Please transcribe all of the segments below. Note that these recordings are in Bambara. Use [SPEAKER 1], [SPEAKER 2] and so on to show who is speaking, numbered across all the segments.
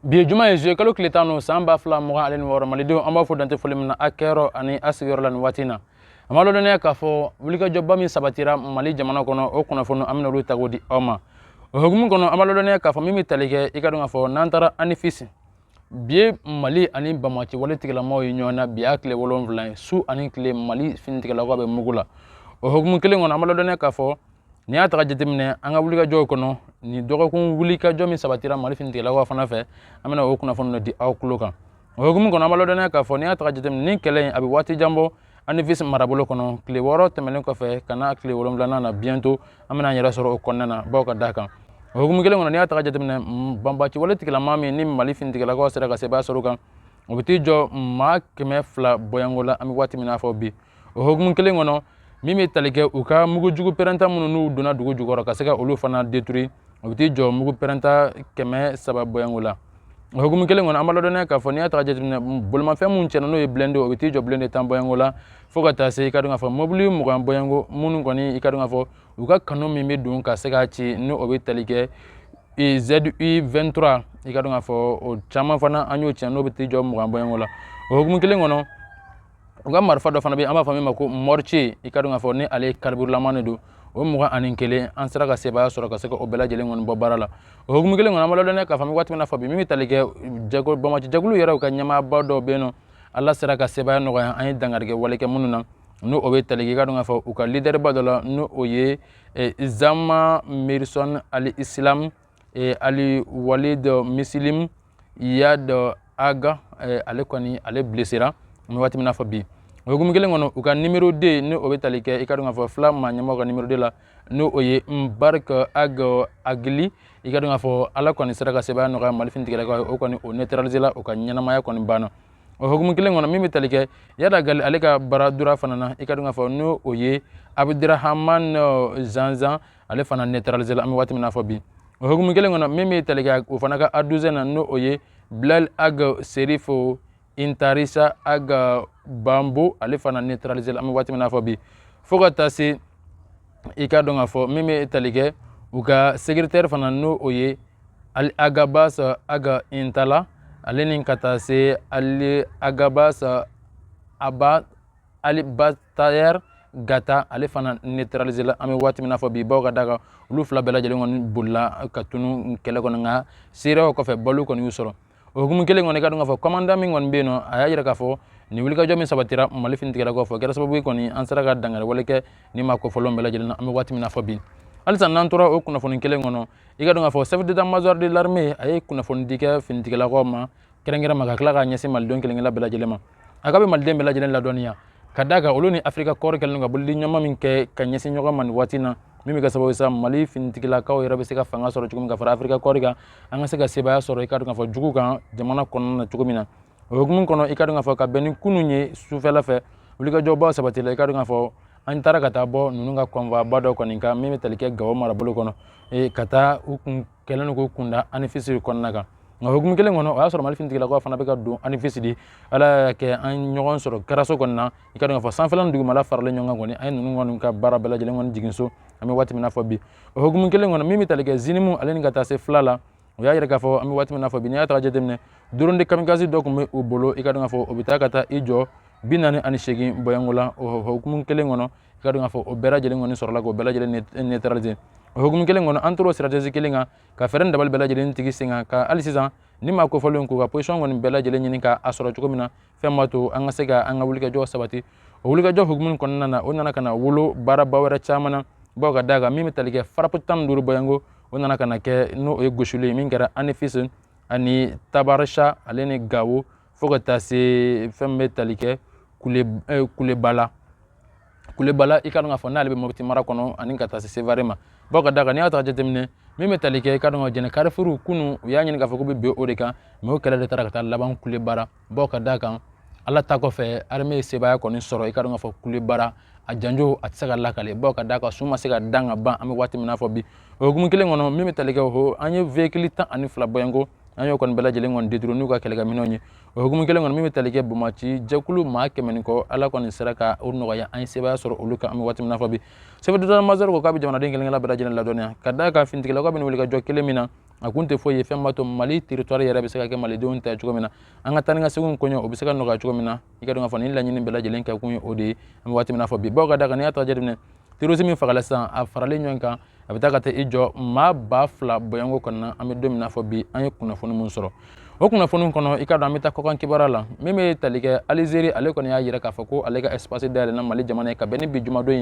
[SPEAKER 1] Bi juma ye kalo tile 10 san 2026 malidenw an b'a fɔ dante foli min na a kɛyɔrɔ ani a sigiyɔrɔ la nin waati na a ma lɔdɔnniya k'a fɔ wulikajɔba min sabatira Mali jamana kɔnɔ o kunnafoni an bɛna olu ta k'o di aw ma o hukumu kɔnɔ an ma lɔdɔnniya k'a fɔ min bɛ tali kɛ i ka dɔn k'a fɔ n'an taara ANIFIS bi ye Mali ani Bamaci wale tigilamaw ye ɲɔgɔn na bi y'a tile 7 ye su ani tile Mali finitigilakaw bɛ mugu la o hukumu kelen kɔnɔ an ma lɔdɔnniya k'a fɔ ni y'a taga jateminɛ an ka wulikajɔw kɔnɔ ni dɔgɔkun wulikajɔ min sabatira Mali finitigilakaw fana fɛ an bɛna o kunnafoni di aw tulo kan o hukumu kɔnɔ an ma lɔdɔnniya k'a fɔ ni y'a taga jateminɛ ni kɛlɛ in a bɛ waati jan bɔ ANIFIS marabolo kɔnɔ tile 6 tɛmɛnen kɔfɛ ka na tile 7nan na bientôt an bɛna an yɛrɛ sɔrɔ o kɔnɔna na baw ka da kan o hukumu kelen kɔnɔ ni y'a taga jateminɛ Bamaci wale tigilama min ni Mali finitigilakaw sera ka sebaaya sɔrɔ kan o bɛ t'i jɔ maa 200 bɔyanko la an bɛ waati min na fɔ bi o hukumu kelen kɔnɔ min bɛ tali kɛ u ka mugujugu pɛrɛnta minnu n'u donna dugu jukɔrɔ ka se ka olu fana détruire o bɛ t'i jɔ mugu pɛrɛnta 300 bɔyanko la o hukumu kelen kɔnɔ an b'a lɔdɔnniya k'a fɔ n'i y'a taga jateminɛ bolimafɛn minnu cɛnna n'o ye blindé o bɛ t'i jɔ blindé 10 bɔyanko la fo ka taa se i ka dɔn k'a fɔ mobili 20 bɔyanko minnu kɔni i ka dɔn k'a fɔ u ka kanu min bɛ don ka se k'a ci ni o bɛ tali kɛ ZU 23 i ka dɔn k'a fɔ o caman fana an y'o cɛn n'o bɛ t'i jɔ 20 bɔyanko la o hukumu kelen kɔnɔ u ka marifa dɔ fana bɛ yen an b'a fɔ min ma ko mortier i ka dɔn k'a fɔ ni ale kariburulama de don o 21 an sera ka sebaaya sɔrɔ ka se ka o bɛɛ lajɛlen kɔni bɔ baara la o hukumu kelen kɔnɔ an b'a lɔdɔnniya k'a fɔ an bɛ waati min na fɔ bi min bɛ tali kɛ Bamaci jɛkulu yɛrɛ u ka ɲɛmaaba dɔw bɛ yen nɔ Ala sera ka sebaaya nɔgɔya an ye dangarikɛ wale kɛ minnu na n'o o bɛ tali kɛ i ka dɔn k'a fɔ u ka leader ba dɔ la n'o o ye Zama Mirson Ali Islam Ali Walid Muslim Yad Aga ale kɔni ale blessera an bɛ waati min na fɔ bi o hukumu kelen kɔnɔ u ka numéro 2 ni o bɛ tali kɛ i ka dɔn k'a fɔ fila maa ɲɛmaaw ka numéro 2 la n'o o ye Mbark Agili i ka dɔn k'a fɔ Ala kɔni sera ka sebaaya nɔgɔya Mali finitigilakaw o kɔni o neutraliser la o ka ɲɛnamaya kɔni banna o hukumu kelen kɔnɔ min bɛ tali kɛ Yad Agali ale ka baradura fana na i ka dɔn k'a fɔ n'o o ye Abdurahman Zanzan ale fana neutraliser la an bɛ waati min na fɔ bi o hukumu kelen kɔnɔ min bɛ tali kɛ o fana ka A12 na n'o o ye Bilal Ag Serifo Intarisa Aga Bambo ale fana neutraliser la an bɛ waati min na fɔ bi fo ka taa se i ka dɔn k'a fɔ min bɛ tali kɛ u ka secrétaire fana n'o o ye Ali Agabas Aga Intala ale ni ka taa se Ali Agabas Aba Ali Batayer Gata ale fana neutraliser la an bɛ waati min na fɔ bi baw ka da kan olu fila bɛɛ lajɛlen kɔni bolila ka tunu kɛlɛ kɔnɔ nka seereyaw kɔfɛ balo kɔni y'u sɔrɔ o hukumu kelen kɔni i ka dɔn k'a fɔ commandant min kɔni bɛ yen nɔ a y'a jira k'a fɔ nin wulikajɔ min sabatira Mali finitigilakaw fɛ o kɛra sababu ye kɔni an sera ka dangari wale kɛ ni maa kofɔlenw bɛɛ lajɛlen na an bɛ waati min na fɔ bi halisa n'an tora o kunnafoni kelen kɔnɔ i ka dɔn k'a fɔ chef d'état-major de l'armée a ye kunnafoni di kɛ finitigilakaw ma kɛrɛnkɛrɛn ma ka tila k'a ɲɛsin malidenw kelen-kelen bɛɛ lajɛlen ma a ka bɛ maliden bɛɛ lajɛlen ladɔnniya ka d'a kan olu ni Afrika kɔɔri kɛlen don ka bolidi ɲɛma min kɛ ka ɲɛsin ɲɔgɔn ma nin waati na min bɛ kɛ sababu ye sa Mali finitigilakaw yɛrɛ bɛ se ka fanga sɔrɔ cogo min ka fara Afrika kɔɔri kan an ka se ka sebaaya sɔrɔ i ka dɔn k'a fɔ jugu kan jamana kɔnɔna na cogo min na o hukumu kɔnɔ i ka dɔn k'a fɔ ka bɛn ni kunun ye sufɛla fɛ wulikajɔbaw sabatila i ka dɔn k'a fɔ an taara ka taa bɔ ninnu ka convoi ba dɔ kɔni kan min bɛ tali kɛ Gawo marabolo kɔnɔ ka taa u kun kɛlen don k'u kunda ANIFIS kɔnɔna kan nka hukumu kelen kɔnɔ o y'a sɔrɔ Mali finitigilakaw fana bɛ ka don ANIFIS di Ala y'a kɛ an ɲɔgɔn sɔrɔ Karaso kɔni na i ka dɔn k'a fɔ sanfɛla ni dugumala faralen ɲɔgɔn kan kɔni an ye ninnu kɔni ka baara bɛɛ lajɛlen kɔni jigin so an bɛ waati min na fɔ bi o hukumu kelen kɔnɔ min bɛ tali kɛ Zinimu ale ni ka taa se fila la o y'a jira k'a fɔ an bɛ waati min na fɔ bi n'i y'a taga jateminɛ drone de kamikaze dɔ tun bɛ u bolo i ka dɔn k'a fɔ o bɛ taa ka taa i jɔ 48 bɔyanko la o hukumu kelen kɔnɔ i ka dɔn k'a fɔ o bɛɛ lajɛlen kɔni sɔrɔla k'o bɛɛ lajɛlen neutraliser o hukumu kelen kɔnɔ an tor'o stratégie kelen kan ka fɛɛrɛ ni dabali bɛɛ lajɛlen tigi sen kan ka hali sisan ni maa kofɔlenw k'u ka position kɔni bɛɛ lajɛlen ɲini k'a sɔrɔ cogo min na fɛn b'a to an ka se ka an ka wulikajɔ sabati o wulikajɔ hukumu kɔnɔna na o nana ka na wolo baaraba wɛrɛ caman na bawo ka d'a kan min bɛ tali kɛ FRAPP 15 bɔyanko o nana ka na kɛ n'o ye gosili ye min kɛra ANIFIS ani Tabarasha ale ni Gawo fo ka taa se fɛn bɛ tali kɛ Kulebala i ka dɔn k'a fɔ n'ale bɛ Mopti mara kɔnɔ ani ka taa se Sevare ma bawo ka d'a kan n'i y'a taga jateminɛ min bɛ tali kɛ i ka dɔn ka jɛnɛ Carrefour kunun u y'a ɲini k'a fɔ k'u bɛ bɛn o de kan mais o kɛlɛ de taara ka taa laban Kulebara bawo ka d'a kan Ala ta kɔfɛ armée ye sebaaya kɔni sɔrɔ i ka dɔn k'a fɔ Kulebara a janjo a tɛ se ka lakale bawo ka d'a kan su ma se ka dan ka ban an bɛ waati min na fɔ bi o hukumu kelen kɔnɔ min bɛ tali kɛ o an ye véhicule 12 bɔyanko an yo kon bela jelen ngon ditru nu ka kelega minonyi o hukumu kelen ngon mi talike bumaci jakulu ma kemen ko ala kon seraka urno ya an seba soro uluka am watim na fabi sebe do mazar ko ka bi jamana den kelen la bela jelen la donia kada ka fintikela ko bin wuli ka jokele mina akunte fo ye fembato mali territoire yara be se ka ke mali don ta chugo mina an ka tani nga segun konyo o be se ka no ka chugo mina ikado nga fo ni la nyini bela jelen ka kunyo ode am watim na fabi bo ka daga ni ata jedne terrorisme fagala san a farale ɲɔgɔn a bɛ taa ka taa i jɔ maa ba fila boyanko kɔnɔna an bɛ don min na fɔ bi an ye kunnafoni mun sɔrɔ o kunnafoni kɔnɔ i ka dɔn an bɛ taa kɔkan kibaruya la min bɛ tali kɛ Alizeri ale kɔni y'a yira k'a fɔ ko ale ka espace dayɛlɛnna Mali jamana ye ka bɛn ni bi jumadon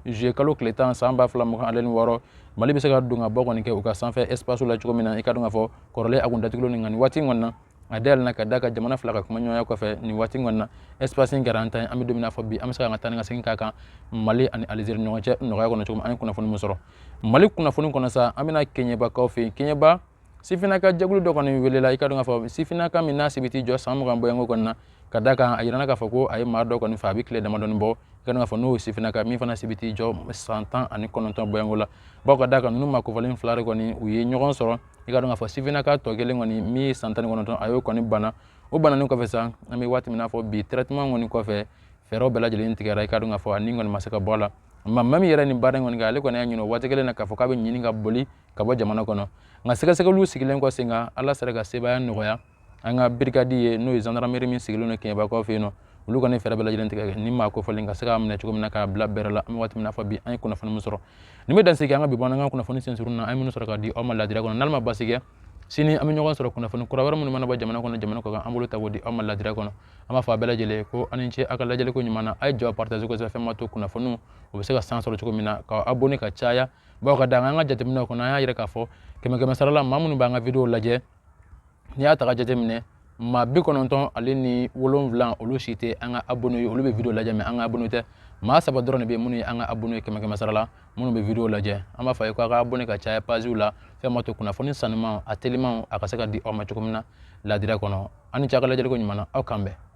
[SPEAKER 1] in juillet kalo tile 10 san 2026 Mali bɛ se ka don ka bɔ kɔni kɛ u ka sanfɛ espace la cogo min na i ka dɔn k'a fɔ kɔrɔlen a kun datugulen nin nka nin waati in kɔni na a dayɛlɛnna ka da ka jamana fila ka kuma ɲɔgɔnya kɔfɛ nin waati in kɔni na espace in kɛra an ta ye an bɛ don min na fɔ bi an bɛ se ka taa ni ka segin k'a kan Mali ani Alizeri ɲɔgɔn cɛ nɔgɔya kɔnɔ cogo min an ye kunnafoni mun sɔrɔ Mali kunnafoni kɔnɔ sa an bɛna Keɲebakaw fɛ yen Keɲeba sifinaka jɛkulu dɔ kɔni welela i ka dɔn k'a fɔ sifinaka min n'a sibiti jɔ san 20 bɔyanko kɔni na ka da kan a yirana k'a fɔ ko a ye maa dɔ kɔni fɛ a bɛ tile damadɔni bɔ i ka dɔn k'a fɔ n'o ye sifinaka min fana sibiti jɔ san 19 bɔyanko la bawo ka da kan ninnu ma kofɔlen fila de kɔni u ye ɲɔgɔn sɔrɔ i ka dɔn k'a fɔ sifinaka tɔ kelen kɔni min ye san 19 a y'o kɔni bana o bananin kɔfɛ sa an bɛ waati min na fɔ bi traitement kɔni kɔfɛ fɛɛrɛw bɛɛ lajɛlen tigɛra i ka dɔn k'a fɔ a ni kɔni ma se ka bɔ a la même yɛrɛ nin baara in kɔni kɛ ale kɔni y'a ɲini o waati kelen na k'a fɔ k'a bɛ ɲini ka boli ka bɔ jamana kɔnɔ nka sɛgɛsɛgɛliw sigilen kɔ sen kan ala sera ka sebaaya nɔgɔya an ka brigade ye n'o ye gendarmerie min sigilen don Keɲebakaw fɛ yen nɔ olu kɔni fɛɛrɛ bɛɛ lajɛlen tigɛ ni maa kofɔlen ka se k'a minɛ cogo min na k'a bila bɛrɛ la an bɛ waati min na fɔ bi an ye kunnafoni min sɔrɔ nin bɛ dansigi an ka bi bamanankan kunnafoni sensurun na an ye minnu sɔrɔ k'a di aw ma ladira kɔnɔ n'ala ma basigi kɛ sini an bɛ ɲɔgɔn sɔrɔ kunnafoni kura wɛrɛ minnu mana bɔ jamana kɔnɔ jamana kɔ kan an bolo ta k'o di aw ma ladira kɔnɔ an b'a fɔ a bɛɛ lajɛlen ko ani ce aw ka lajɛliko ɲuman na a ye jɔ partage kosɛbɛ fɛn ma to kunnafoniw o bɛ se ka san sɔrɔ cogo min na ka abonné ka caya bawo ka da an ka jateminɛw kɔnɔ an y'a yira k'a fɔ kɛmɛ sara la maa minnu b'an ka video lajɛ n'i y'a ta ka jateminɛ maa 97 olu si tɛ an ka abonné olu bɛ video lajɛ mɛ an ka abonné tɛ maa 3 dɔrɔn de bɛ minnu ye an ka abonné kɛmɛ sara la minnu bɛ video lajɛ an b'a fɔ a ye ko a ka abonné ka caya pagew la fɛn ma to kunnafoni sanuman a teliman a ka se ka di aw ma cogo min na ladira kɔnɔ ani ce a ka lajɛliko ɲuman na aw kan bɛn